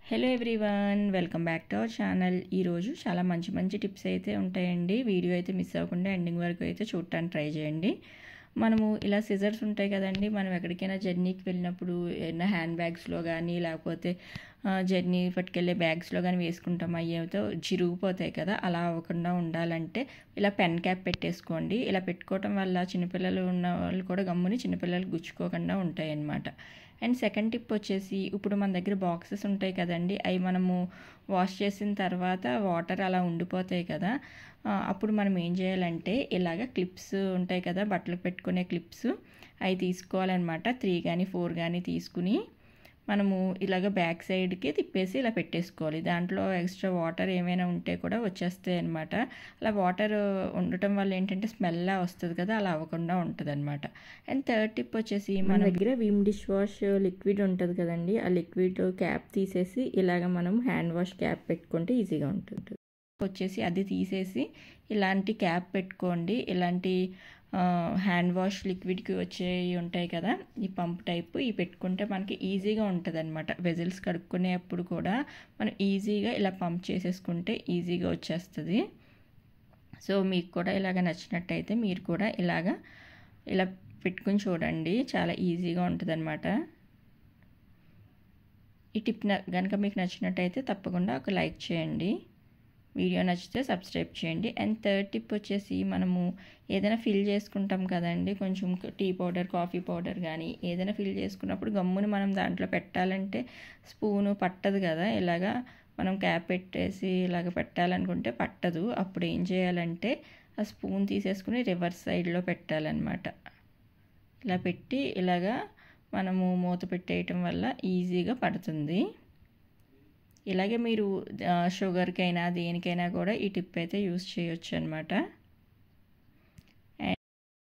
Hello everyone, welcome back to our channel. ఈరోజు చాలా మంచి మంచి టిప్స్ అయితే ఉంటాయండి. వీడియో అయితే మిస్ అవ్వకుండా ఎండింగ్ వరకు అయితే చూడటానికి ట్రై చేయండి. మనము ఇలా సిజర్స్ ఉంటాయి కదండి, మనం ఎక్కడికైనా జర్నీకి వెళ్ళినప్పుడు ఏదైనా హ్యాండ్ బ్యాగ్స్లో కానీ లేకపోతే జర్నీ పట్టుకెళ్ళే బ్యాగ్స్లో కానీ వేసుకుంటాం, అయ్యేతో చిరిగిపోతాయి కదా. అలా అవ్వకుండా ఉండాలంటే ఇలా పెన్ క్యాప్ పెట్టేసుకోండి. ఇలా పెట్టుకోవటం వల్ల చిన్నపిల్లలు ఉన్న వాళ్ళు కూడా గమ్ముని చిన్నపిల్లలు గుచ్చుకోకుండా ఉంటాయి అన్నమాట. అండ్ సెకండ్ టిప్ వచ్చేసి, ఇప్పుడు మన దగ్గర బాక్సెస్ ఉంటాయి కదండి, అవి మనము వాష్ చేసిన తర్వాత వాటర్ అలా ఉండిపోతాయి కదా. అప్పుడు మనం ఏం చేయాలంటే ఇలాగ క్లిప్స్ ఉంటాయి కదా, బట్టలు పెట్టుకునే క్లిప్స్, అవి తీసుకోవాలన్నమాట. 3 కానీ 4 కానీ తీసుకుని మనము ఇలాగ బ్యాక్ సైడ్కి తిప్పేసి ఇలా పెట్టేసుకోవాలి. దాంట్లో ఎక్స్ట్రా వాటర్ ఏమైనా ఉంటే కూడా వచ్చేస్తాయి అనమాట. అలా వాటర్ ఉండటం వల్ల ఏంటంటే స్మెల్ వస్తుంది కదా, అలా అవ్వకుండా ఉంటుంది అనమాట. అండ్ థర్డ్ టిప్ వచ్చేసి, మన దగ్గర విమ్ డిష్ వాష్ లిక్విడ్ ఉంటుంది కదండి, ఆ లిక్విడ్ క్యాప్ తీసేసి ఇలాగ మనం హ్యాండ్ వాష్ క్యాప్ పెట్టుకుంటే ఈజీగా ఉంటుంది. వచ్చేసి అది తీసేసి ఇలాంటి క్యాప్ పెట్టుకోండి. ఇలాంటి హ్యాండ్ వాష్ లిక్విడ్కి వచ్చేవి ఉంటాయి కదా, ఈ పంప్ టైప్, ఇవి పెట్టుకుంటే మనకి ఈజీగా ఉంటుంది అనమాట. వెజిల్స్ కడుక్కునేప్పుడు కూడా మనం ఈజీగా ఇలా పంప్ చేసేసుకుంటే ఈజీగా వచ్చేస్తుంది. సో మీకు కూడా ఇలాగ నచ్చినట్టయితే మీరు కూడా ఇలా పెట్టుకుని చూడండి, చాలా ఈజీగా ఉంటుంది అనమాట. ఈ టిప్ కనుక మీకు నచ్చినట్టయితే తప్పకుండా ఒక లైక్ చేయండి, వీడియో నచ్చితే సబ్స్క్రైబ్ చేయండి. అండ్ థర్డ్ టిప్ వచ్చేసి, మనము ఏదైనా ఫిల్ చేసుకుంటాం కదండి, కొంచెం టీ పౌడర్, కాఫీ పౌడర్ కానీ ఏదైనా ఫిల్ చేసుకున్నప్పుడు గమ్ముని మనం దాంట్లో పెట్టాలంటే స్పూను పట్టదు కదా. ఇలాగా మనం క్యాప్ పెట్టేసి ఇలాగ పెట్టాలనుకుంటే పట్టదు. అప్పుడు ఏం చేయాలంటే ఆ స్పూన్ తీసేసుకుని రివర్స్ సైడ్లో పెట్టాలన్నమాట. ఇలా పెట్టి ఇలాగా మనము మూత పెట్టేయటం వల్ల ఈజీగా పడుతుంది. ఇలాగే మీరు షుగర్కైనా దేనికైనా కూడా ఈ టిప్ అయితే యూస్ చేయొచ్చు అనమాట.